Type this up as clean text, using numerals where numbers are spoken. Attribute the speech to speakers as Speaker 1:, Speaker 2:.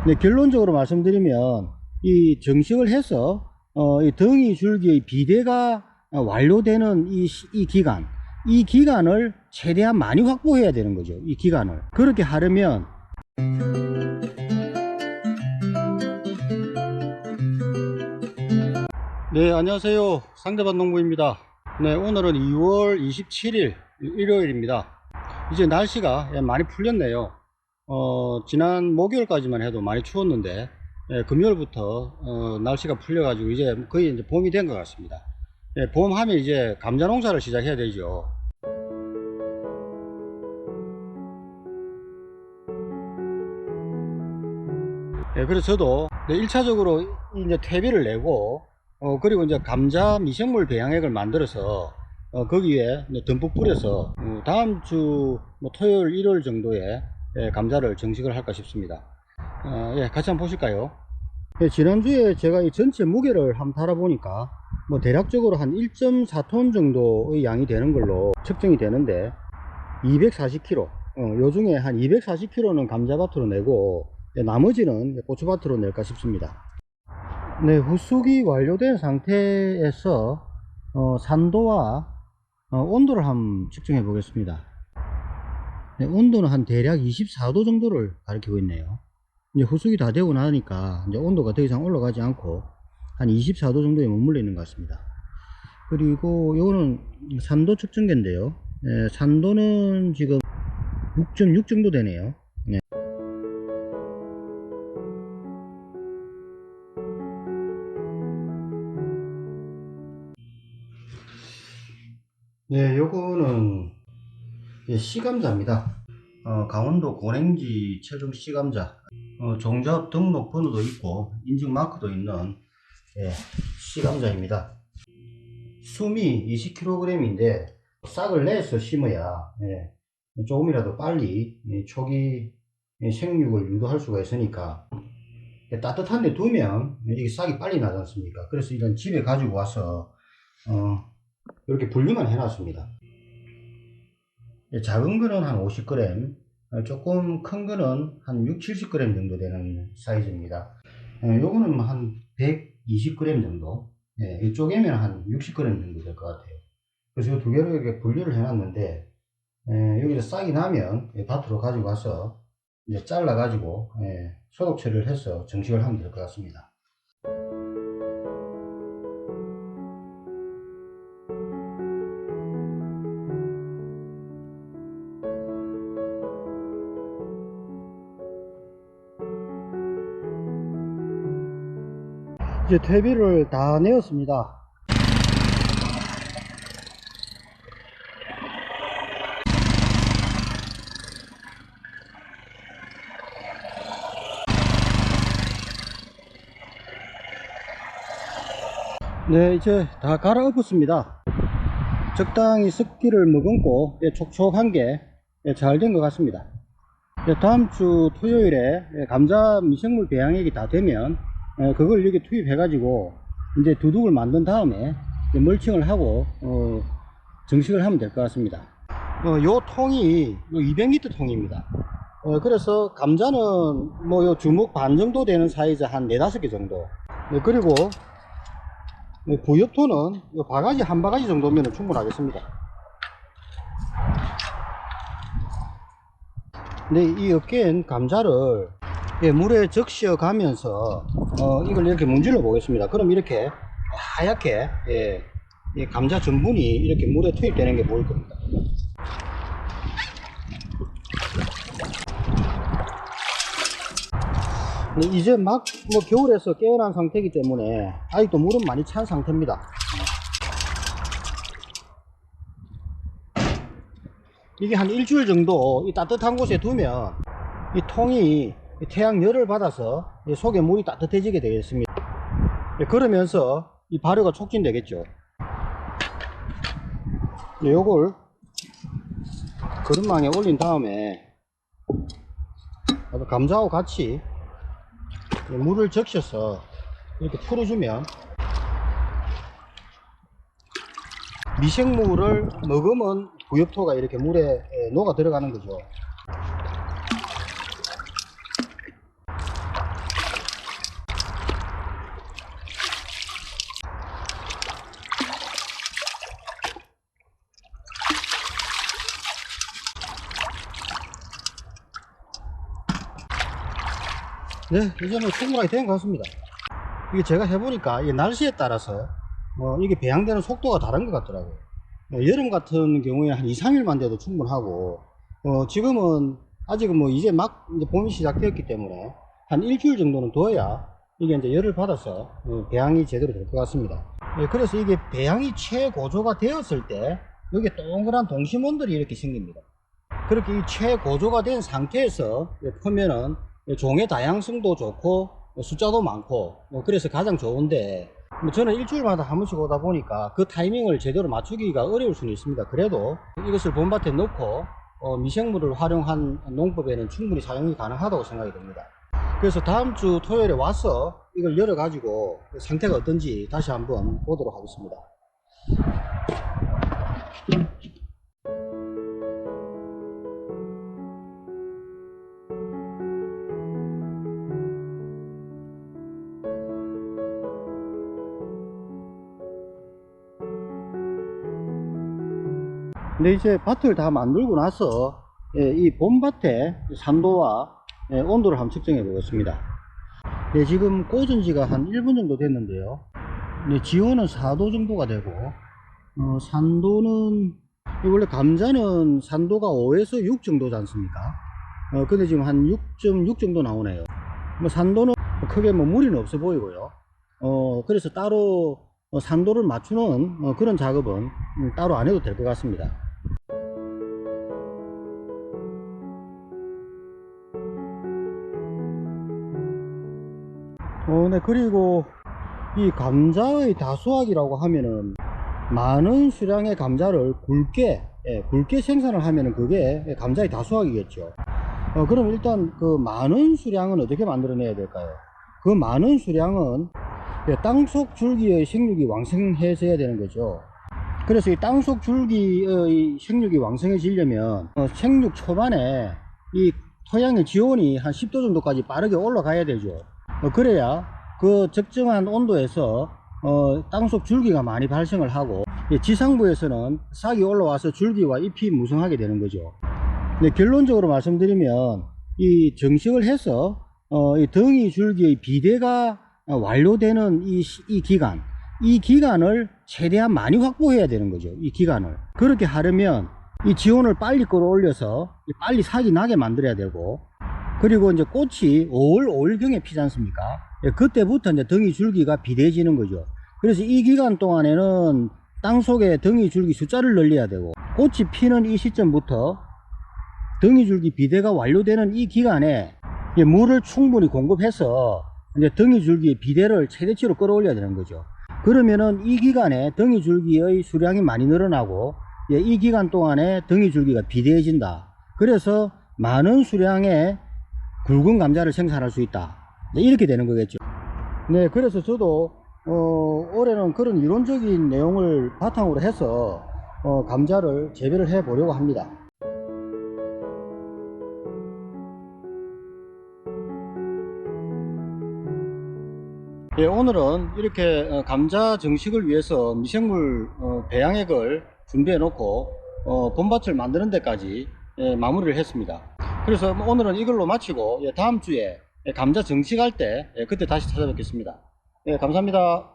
Speaker 1: 네, 결론적으로 말씀드리면 이 정식을 해서 이 덩이 줄기의 비대가 완료되는 이 기간을 최대한 많이 확보해야 되는 거죠. 이 기간을 그렇게 하려면 네, 안녕하세요. 상대반 농부입니다. 네, 오늘은 2월 27일 일요일입니다. 이제 날씨가 많이 풀렸네요. 지난 목요일까지만 해도 많이 추웠는데 금요일부터 날씨가 풀려 가지고 이제 거의 이제 봄이 된 것 같습니다. 봄 하면 이제 감자 농사를 시작해야 되죠. 그래서 저도 1차적으로 이제 퇴비를 내고 그리고 이제 감자 미생물 배양액을 만들어서 거기에 듬뿍 뿌려서 다음 주 토요일 일요일 정도에 감자를 정식을 할까 싶습니다. 같이 한번 보실까요? 지난주에 제가 이 전체 무게를 한번 달아보니까 대략적으로 한 1.4톤 정도의 양이 되는 걸로 측정이 되는데 240kg, 요 중에 한 240kg는 감자밭으로 내고 나머지는 고추밭으로 낼까 싶습니다. 네, 후숙이 완료된 상태에서 산도와 온도를 한번 측정해 보겠습니다. 네, 온도는 한 대략 24도 정도를 가리키고 있네요. 이제 후숙이 다 되고 나니까 이제 온도가 더 이상 올라가지 않고 한 24도 정도에 머물러 있는 것 같습니다. 그리고 요거는 산도 측정기인데요. 산도는 지금 6.6 정도 되네요. 네. 네, 요거는 씨감자입니다. 강원도 고랭지 최종 씨감자. 종자업 등록 번호도 있고 인증 마크도 있는 씨감자입니다. 숨이 20kg인데 싹을 내서 심어야 조금이라도 빨리 초기 생육을 유도할 수가 있으니까 따뜻한 데 두면 이게 싹이 빨리 나지 않습니까? 그래서 이런 집에 가지고 와서 이렇게 분리만 해 놨습니다. 작은 거는 한 50g, 조금 큰 거는 한 6, 70g 정도 되는 사이즈입니다. 요거는 한 120g 정도, 이쪽에면 한 60g 정도 될 것 같아요. 그래서 이 두 개를 이렇게 분류를 해 놨는데 여기서 싹이 나면 밭으로 가지고 와서 이제 잘라 가지고 소독 처리를 해서 정식을 하면 될 것 같습니다. 이제 퇴비를 다 내었습니다. 네, 이제 다 갈아엎었습니다. 적당히 습기를 머금고 촉촉한 게 잘 된 것 같습니다. 다음 주 토요일에 감자 미생물 배양액이 다 되면 그걸 여기 투입해 가지고 이제 두둑을 만든 다음에 멀칭을 하고 정식을 하면 될 것 같습니다. 요 통이 200리터 통입니다. 그래서 감자는 요 주먹 반 정도 되는 사이즈 한 4, 5개 정도. 그리고 부엽토는 바가지 한 바가지 정도면 충분하겠습니다. 네, 이 엮인 감자를 물에 적셔 가면서 이걸 이렇게 문질러 보겠습니다. 그럼 이렇게 하얗게 이 감자 전분이 이렇게 물에 투입되는 게 보일 겁니다. 네, 이제 막 겨울에서 깨어난 상태이기 때문에 아직도 물은 많이 찬 상태입니다. 이게 한 일주일 정도 이 따뜻한 곳에 두면 이 통이 태양 열을 받아서 속에 물이 따뜻해지게 되겠습니다. 그러면서 이 발효가 촉진되겠죠. 요걸 그릇망에 올린 다음에 감자하고 같이 물을 적셔서 이렇게 풀어주면 미생물을 머금은 부엽토가 이렇게 물에 녹아 들어가는 거죠. 네, 이제는 충분하게 된 것 같습니다. 이게 제가 해보니까 이 날씨에 따라서 이게 배양되는 속도가 다른 것 같더라고요. 여름 같은 경우에 한 2, 3일만 돼도 충분하고, 지금은 아직은 뭐 이제 막 이제 봄이 시작되었기 때문에 한 일주일 정도는 둬야 이게 이제 열을 받아서 배양이 제대로 될 것 같습니다. 그래서 이게 배양이 최고조가 되었을 때 여기 동그란 동심원들이 이렇게 생깁니다. 그렇게 이 최고조가 된 상태에서 보면은 종의 다양성도 좋고 숫자도 많고 그래서 가장 좋은데, 저는 일주일마다 한 번씩 오다 보니까 그 타이밍을 제대로 맞추기가 어려울 수는 있습니다. 그래도 이것을 봄밭에 넣고 미생물을 활용한 농법에는 충분히 사용이 가능하다고 생각이 됩니다. 그래서 다음 주 토요일에 와서 이걸 열어 가지고 상태가 어떤지 다시 한번 보도록 하겠습니다. 근데 이제 밭을 다 만들고 나서 이 봄밭의 산도와 온도를 한번 측정해 보겠습니다. 지금 꽂은 지가 한 1분 정도 됐는데요. 지온은 4도 정도가 되고, 산도는, 원래 감자는 산도가 5에서 6 정도지 않습니까? 근데 지금 한 6.6 정도 나오네요. 산도는 크게 뭐 무리는 없어 보이고요. 그래서 따로 산도를 맞추는 그런 작업은 따로 안 해도 될 것 같습니다. 네, 그리고 이 감자의 다수확이라고 하면은 많은 수량의 감자를 굵게 생산을 하면은 그게 감자의 다수확이겠죠. 그럼 일단 그 많은 수량은 어떻게 만들어내야 될까요? 그 많은 수량은 땅속 줄기의 생육이 왕성해져야 되는 거죠. 그래서 이 땅속 줄기의 생육이 왕성해지려면 생육 초반에 이 토양의 지온이 한 10도 정도까지 빠르게 올라가야 되죠. 그래야 그 적정한 온도에서 땅속 줄기가 많이 발생을 하고 지상부에서는 싹이 올라와서 줄기와 잎이 무성하게 되는 거죠. 결론적으로 말씀드리면 이 정식을 해서 이 덩이 줄기의 비대가 완료되는 이 기간을 최대한 많이 확보해야 되는 거죠. 이 기간을 그렇게 하려면 이 지온을 빨리 끌어올려서 빨리 싹이 나게 만들어야 되고, 그리고 이제 꽃이 5월 5일경에 피지 않습니까? 그때부터 이제 덩이 줄기가 비대해지는 거죠. 그래서 이 기간 동안에는 땅속에 덩이 줄기 숫자를 늘려야 되고, 꽃이 피는 이 시점부터 덩이 줄기 비대가 완료되는 이 기간에 물을 충분히 공급해서 이제 덩이 줄기의 비대를 최대치로 끌어올려야 되는 거죠. 그러면은 이 기간에 덩이 줄기의 수량이 많이 늘어나고 이 기간 동안에 덩이 줄기가 비대해진다. 그래서 많은 수량의 굵은 감자를 생산할 수 있다. 이렇게 되는 거겠죠. 네, 그래서 저도 올해는 그런 이론적인 내용을 바탕으로 해서 감자를 재배를 해 보려고 합니다. 오늘은 이렇게 감자 정식을 위해서 미생물 배양액을 준비해 놓고 봄밭을 만드는 데까지 마무리를 했습니다. 그래서 오늘은 이걸로 마치고 다음 주에 감자 정식할 때 그때 다시 찾아뵙겠습니다. 감사합니다.